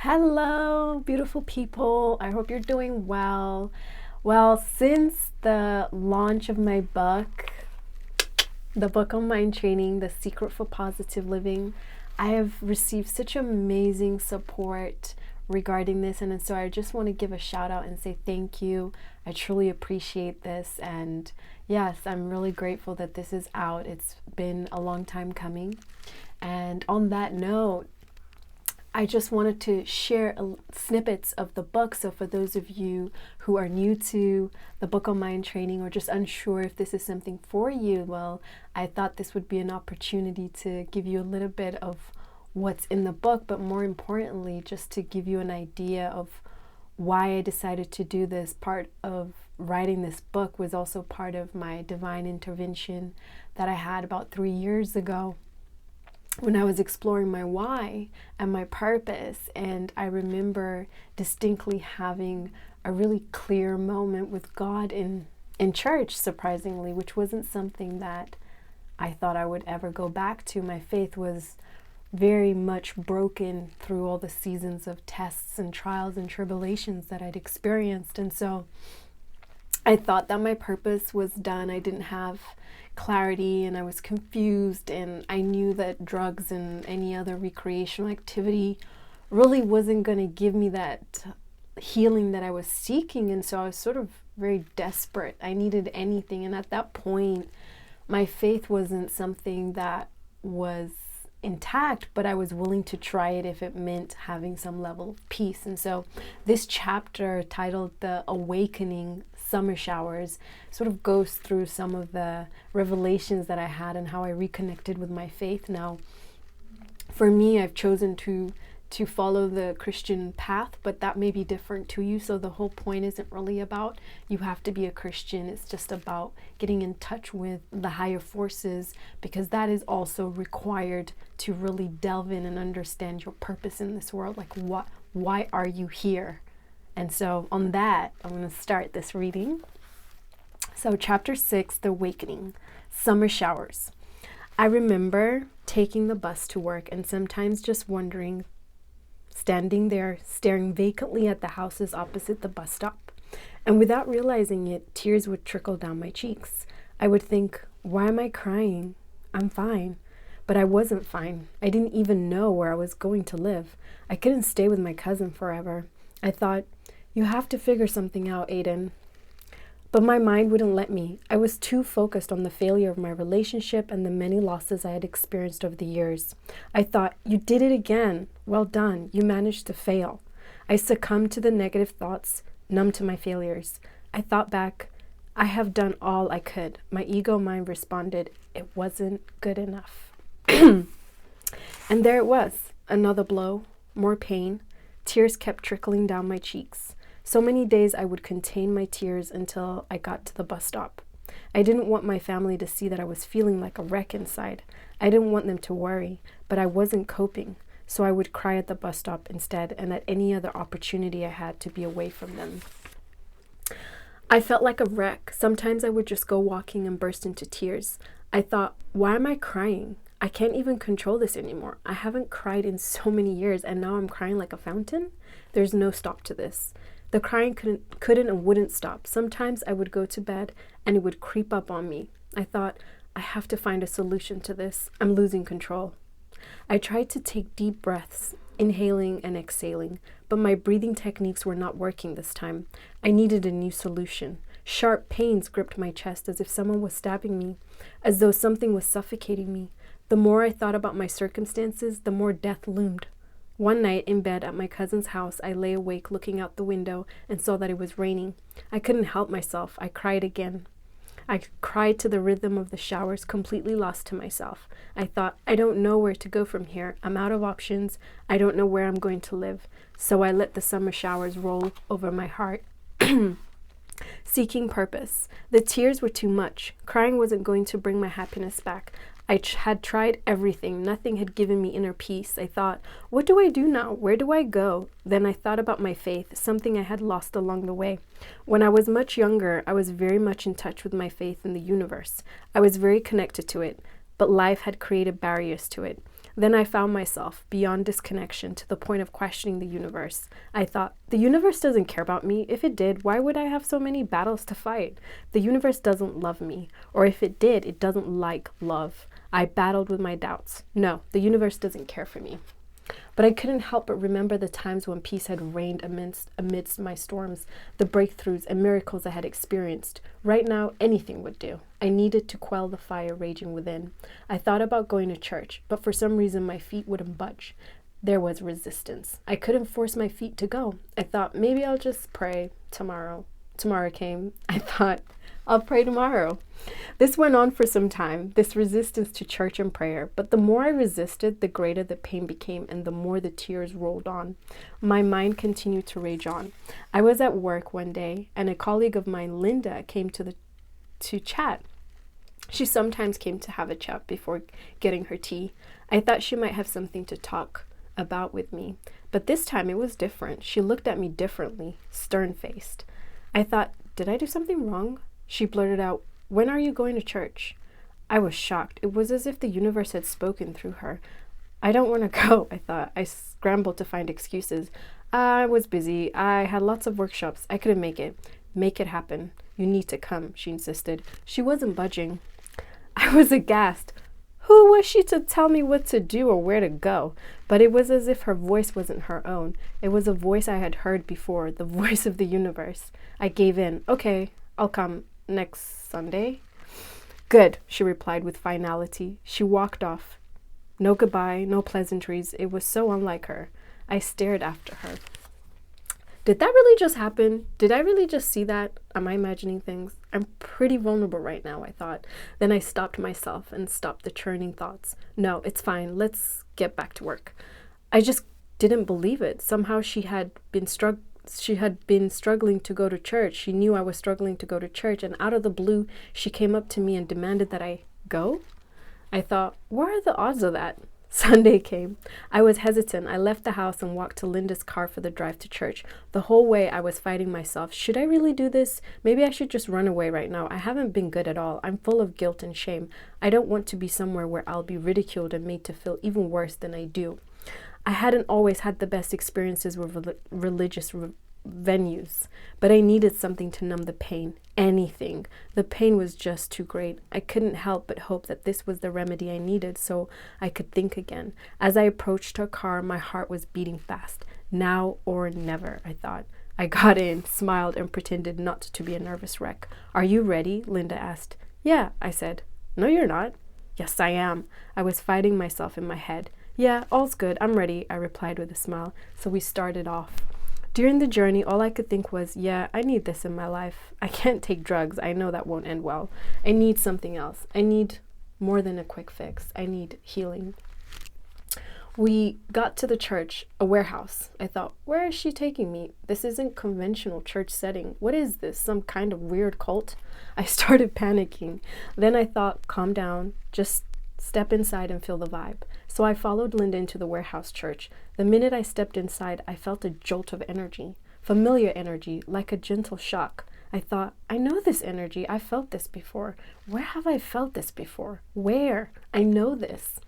Hello, beautiful people. I hope you're doing well. Well, since the launch of my book, the book on mind training, The Secret for Positive Living, I have received such amazing support regarding this. And so I just want to give a shout out and say thank you. I truly appreciate this. And yes, I'm really grateful that this is out. It's been a long time coming. And on that note, I just wanted to share snippets of the book. So for those of you who are new to the book on mind training or just unsure if this is something for you, well, I thought this would be an opportunity to give you a little bit of what's in the book, but more importantly, just to give you an idea of why I decided to do this. Part of writing this book was also part of my divine intervention that I had about 3 years ago, when I was exploring my why and my purpose. And I remember distinctly having a really clear moment with God in church, surprisingly, which wasn't something that I thought I would ever go back to. My faith was very much broken through all the seasons of tests and trials and tribulations that I'd experienced. And so I thought that my purpose was done. I didn't have clarity and I was confused, and I knew that drugs and any other recreational activity really wasn't going to give me that healing that I was seeking. And so I was sort of very desperate. I needed anything. And at that point, my faith wasn't something that was intact, but I was willing to try it if it meant having some level of peace. And so this chapter, titled The Awakening Summer Showers, sort of goes through some of the revelations that I had and how I reconnected with my faith. Now, for me, I've chosen to follow the Christian path, but that may be different to you. So the whole point isn't really about you have to be a Christian. It's just about getting in touch with the higher forces, because that is also required to really delve in and understand your purpose in this world. Like, why are you here? And so on that, I'm going to start this reading. So chapter 6, The Awakening, Summer Showers. I remember taking the bus to work and sometimes just wondering, standing there, staring vacantly at the houses opposite the bus stop. And without realizing it, tears would trickle down my cheeks. I would think, why am I crying? I'm fine. But I wasn't fine. I didn't even know where I was going to live. I couldn't stay with my cousin forever. I thought, you have to figure something out, Aiden. But my mind wouldn't let me. I was too focused on the failure of my relationship and the many losses I had experienced over the years. I thought, you did it again. Well done. You managed to fail. I succumbed to the negative thoughts, numb to my failures. I thought back, I have done all I could. My ego mind responded, it wasn't good enough. And there it was, another blow, more pain. Tears kept trickling down my cheeks. So many days I would contain my tears until I got to the bus stop. I didn't want my family to see that I was feeling like a wreck inside. I didn't want them to worry, but I wasn't coping. So I would cry at the bus stop instead, and at any other opportunity I had to be away from them. I felt like a wreck. Sometimes I would just go walking and burst into tears. I thought, why am I crying? I can't even control this anymore. I haven't cried in so many years, and now I'm crying like a fountain? There's no stop to this. The crying couldn't and wouldn't stop. Sometimes I would go to bed and it would creep up on me. I thought, I have to find a solution to this. I'm losing control. I tried to take deep breaths, inhaling and exhaling, but my breathing techniques were not working this time. I needed a new solution. Sharp pains gripped my chest as if someone was stabbing me, as though something was suffocating me. The more I thought about my circumstances, the more death loomed. One night in bed at my cousin's house, I lay awake looking out the window and saw that it was raining. I couldn't help myself. I cried again. I cried to the rhythm of the showers, completely lost to myself. I thought, I don't know where to go from here. I'm out of options. I don't know where I'm going to live. So I let the summer showers roll over my heart. Seeking purpose. The tears were too much. Crying wasn't going to bring my happiness back. I had tried everything. Nothing had given me inner peace. I thought, what do I do now? Where do I go? Then I thought about my faith, something I had lost along the way. When I was much younger, I was very much in touch with my faith in the universe. I was very connected to it, but life had created barriers to it. Then I found myself beyond disconnection to the point of questioning the universe. I thought, the universe doesn't care about me. If it did, why would I have so many battles to fight? The universe doesn't love me. Or if it did, it doesn't like love. I battled with my doubts. No, the universe doesn't care for me. But I couldn't help but remember the times when peace had reigned amidst my storms, the breakthroughs and miracles I had experienced. Right now, anything would do. I needed to quell the fire raging within. I thought about going to church, but for some reason my feet wouldn't budge. There was resistance. I couldn't force my feet to go. I thought, maybe I'll just pray tomorrow. Tomorrow came. I thought, I'll pray tomorrow. This went on for some time, this resistance to church and prayer, but the more I resisted, the greater the pain became and the more the tears rolled on. My mind continued to rage on. I was at work one day and a colleague of mine, Linda, came to chat. She sometimes came to have a chat before getting her tea. I thought she might have something to talk about with me, but this time it was different. She looked at me differently, stern-faced. I thought, did I do something wrong? She blurted out, when are you going to church? I was shocked. It was as if the universe had spoken through her. I don't want to go, I thought. I scrambled to find excuses. I was busy. I had lots of workshops. I couldn't make it. Make it happen. You need to come, she insisted. She wasn't budging. I was aghast. Who was she to tell me what to do or where to go? But it was as if her voice wasn't her own. It was a voice I had heard before, the voice of the universe. I gave in. Okay, I'll come. Next Sunday? Good, she replied with finality. She walked off. No goodbye, no pleasantries. It was so unlike her. I stared after her. Did that really just happen? Did I really just see that? Am I imagining things? I'm pretty vulnerable right now, I thought. Then I stopped myself and stopped the churning thoughts. No, it's fine. Let's get back to work. I just didn't believe it. Somehow she had been struggling to go to church. She knew I was struggling to go to church, and out of the blue, she came up to me and demanded that I go? I thought, what are the odds of that? Sunday came. I was hesitant. I left the house and walked to Linda's car for the drive to church. The whole way I was fighting myself. Should I really do this? Maybe I should just run away right now. I haven't been good at all. I'm full of guilt and shame. I don't want to be somewhere where I'll be ridiculed and made to feel even worse than I do. I hadn't always had the best experiences with religious venues, but I needed something to numb the pain. Anything. The pain was just too great. I couldn't help but hope that this was the remedy I needed so I could think again. As I approached her car, my heart was beating fast. Now or never, I thought. I got in, smiled, and pretended not to be a nervous wreck. Are you ready? Linda asked. Yeah, I said. No, you're not. Yes, I am. I was fighting myself in my head. Yeah, all's good. I'm ready, I replied with a smile. So we started off. During the journey, all I could think was, yeah, I need this in my life. I can't take drugs. I know that won't end well. I need something else. I need more than a quick fix. I need healing. We got to the church, a warehouse. I thought, where is she taking me? This isn't conventional church setting. What is this? Some kind of weird cult? I started panicking. Then I thought, calm down. Just step inside and feel the vibe. So I followed Linda into the warehouse church. The minute I stepped inside, I felt a jolt of energy, familiar energy, like a gentle shock. I thought, I know this energy. I felt this before. Where have I felt this before? Where? I know this.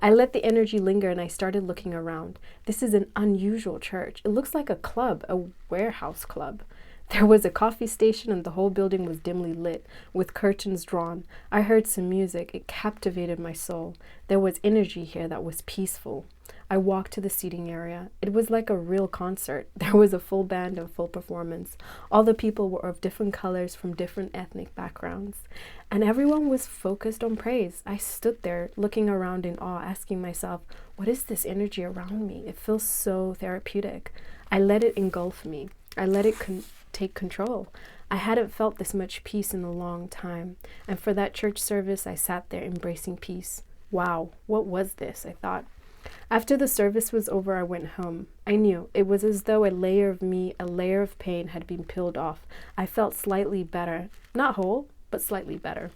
I let the energy linger and I started looking around. This is an unusual church. It looks like a club, a warehouse club. There was a coffee station and the whole building was dimly lit, with curtains drawn. I heard some music. It captivated my soul. There was energy here that was peaceful. I walked to the seating area. It was like a real concert. There was a full band and full performance. All the people were of different colors from different ethnic backgrounds. And everyone was focused on praise. I stood there looking around in awe, asking myself, what is this energy around me? It feels so therapeutic. I let it engulf me. I let it take control. I hadn't felt this much peace in a long time. And for that church service, I sat there embracing peace. Wow, what was this? I thought. After the service was over, I went home. I knew it was as though a layer of me, a layer of pain had been peeled off. I felt slightly better. Not whole, but slightly better.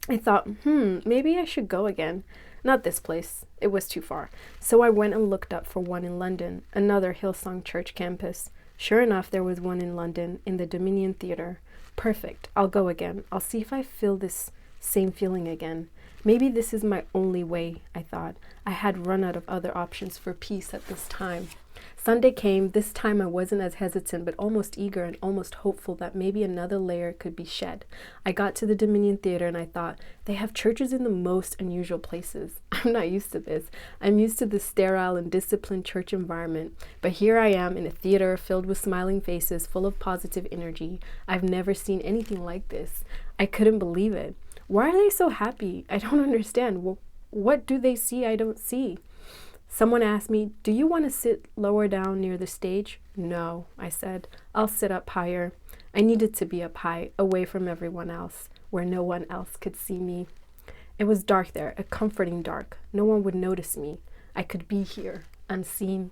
I thought, maybe I should go again. Not this place. It was too far. So I went and looked up for one in London, another Hillsong Church campus. Sure enough, there was one in London, in the Dominion Theatre. Perfect. I'll go again. I'll see if I feel this same feeling again. Maybe this is my only way, I thought. I had run out of other options for peace at this time. Sunday came. This time I wasn't as hesitant, but almost eager and almost hopeful that maybe another layer could be shed. I got to the Dominion Theater and I thought, they have churches in the most unusual places. I'm not used to this. I'm used to the sterile and disciplined church environment. But here I am in a theater filled with smiling faces, full of positive energy. I've never seen anything like this. I couldn't believe it. Why are they so happy? I don't understand. Well, what do they see I don't see? Someone asked me, do you want to sit lower down near the stage? No, I said. I'll sit up higher. I needed to be up high, away from everyone else, where no one else could see me. It was dark there, a comforting dark. No one would notice me. I could be here, unseen.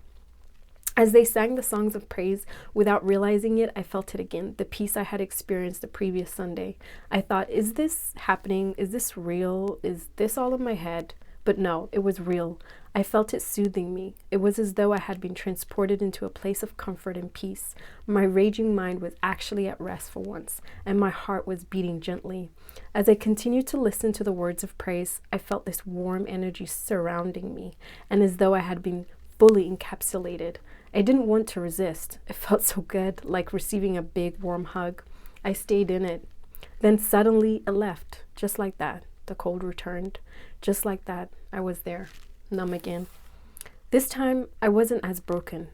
As they sang the songs of praise, without realizing it, I felt it again, the peace I had experienced the previous Sunday. I thought, is this happening? Is this real? Is this all in my head? But no, it was real. I felt it soothing me. It was as though I had been transported into a place of comfort and peace. My raging mind was actually at rest for once, and my heart was beating gently. As I continued to listen to the words of praise, I felt this warm energy surrounding me, and as though I had been fully encapsulated. I didn't want to resist. It felt so good, like receiving a big warm hug. I stayed in it. Then suddenly it left, just like that. The cold returned. Just like that, I was there, numb again. This time, I wasn't as broken.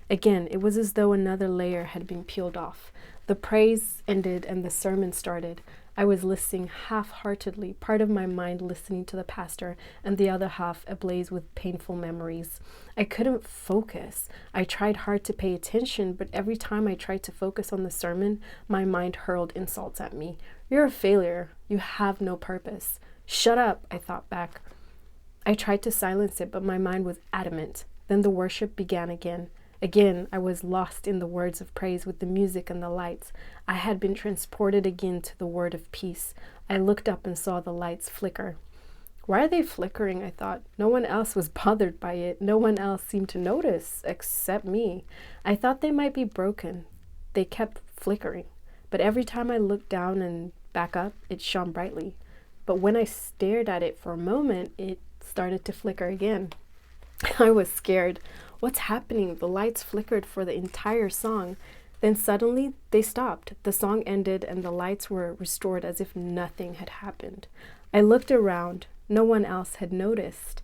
Again, it was as though another layer had been peeled off. The praise ended and the sermon started. I was listening half-heartedly, part of my mind listening to the pastor, and the other half ablaze with painful memories. I couldn't focus. I tried hard to pay attention, but every time I tried to focus on the sermon, my mind hurled insults at me. You're a failure. You have no purpose. Shut up, I thought back. I tried to silence it, but my mind was adamant. Then the worship began again. Again, I was lost in the words of praise with the music and the lights. I had been transported again to the word of peace. I looked up and saw the lights flicker. Why are they flickering? I thought. No one else was bothered by it. No one else seemed to notice, except me. I thought they might be broken. They kept flickering. But every time I looked down and back up, it shone brightly. But when I stared at it for a moment, it started to flicker again. I was scared. What's happening? The lights flickered for the entire song. Then suddenly they stopped. The song ended and the lights were restored as if nothing had happened. I looked around. No one else had noticed.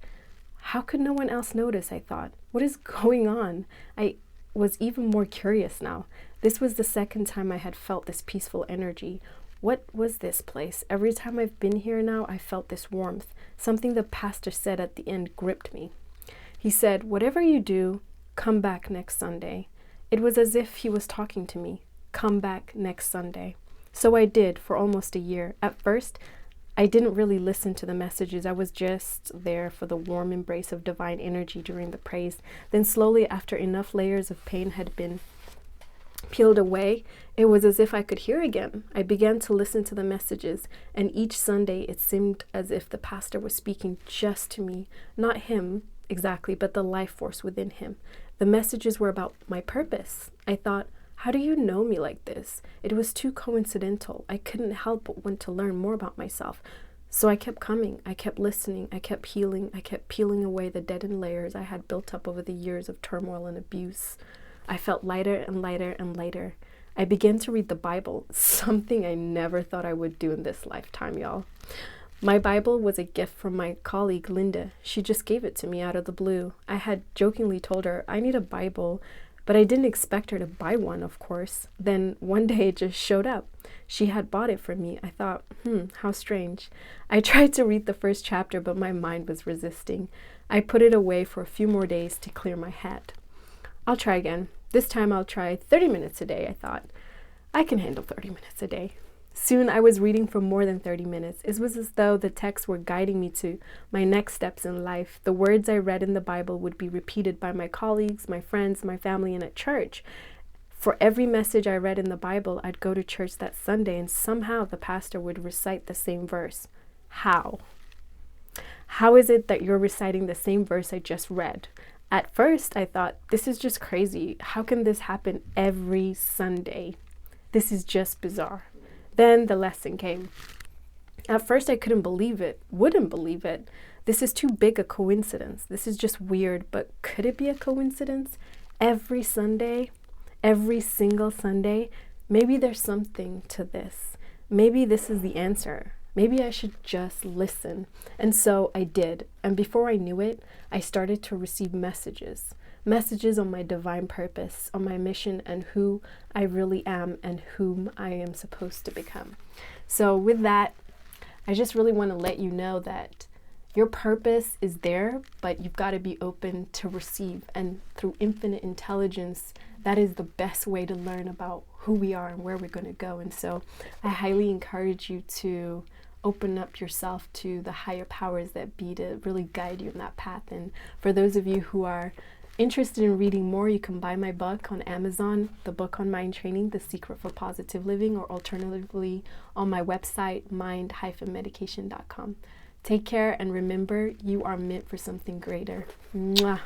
How could no one else notice? I thought. What is going on? I was even more curious now. This was the second time I had felt this peaceful energy. What was this place? Every time I've been here now, I felt this warmth. Something the pastor said at the end gripped me. He said, whatever you do, come back next Sunday. It was as if he was talking to me. Come back next Sunday. So I did for almost a year. At first, I didn't really listen to the messages. I was just there for the warm embrace of divine energy during the praise. Then slowly, after enough layers of pain had been peeled away, it was as if I could hear again. I began to listen to the messages, and each Sunday it seemed as if the pastor was speaking just to me, not him exactly, but the life force within him. The messages were about my purpose. I thought, how do you know me like this? It was too coincidental. I couldn't help but want to learn more about myself. So I kept coming. I kept listening. I kept healing. I kept peeling away the deadened layers I had built up over the years of turmoil and abuse. I felt lighter and lighter and lighter. I began to read the Bible, something I never thought I would do in this lifetime, y'all. My Bible was a gift from my colleague, Linda. She just gave it to me out of the blue. I had jokingly told her, I need a Bible, but I didn't expect her to buy one, of course. Then one day it just showed up. She had bought it for me. I thought, how strange. I tried to read the first chapter, but my mind was resisting. I put it away for a few more days to clear my head. I'll try again. This time I'll try 30 minutes a day, I thought. I can handle 30 minutes a day. Soon I was reading for more than 30 minutes. It was as though the texts were guiding me to my next steps in life. The words I read in the Bible would be repeated by my colleagues, my friends, my family, and at church. For every message I read in the Bible, I'd go to church that Sunday, and somehow the pastor would recite the same verse. How? How is it that you're reciting the same verse I just read? At first, I thought, this is just crazy. How can this happen every Sunday? This is just bizarre. Then the lesson came. At first, I couldn't believe it, wouldn't believe it. This is too big a coincidence. This is just weird, but could it be a coincidence? Every Sunday, every single Sunday, maybe there's something to this. Maybe this is the answer. Maybe I should just listen. And so I did. And before I knew it, I started to receive messages on my divine purpose, on my mission, and who I really am and whom I am supposed to become. So with that, I just really want to let you know that your purpose is there, but you've got to be open to receive. And through infinite intelligence, that is the best way to learn about who we are and where we're going to go. And so I highly encourage you to open up yourself to the higher powers that be to really guide you in that path. And for those of you who are interested in reading more, you can buy my book on Amazon, the book on mind training, The Secret for Positive Living, or alternatively on my website, mind-medication.com. Take care, and remember, you are meant for something greater. Mwah.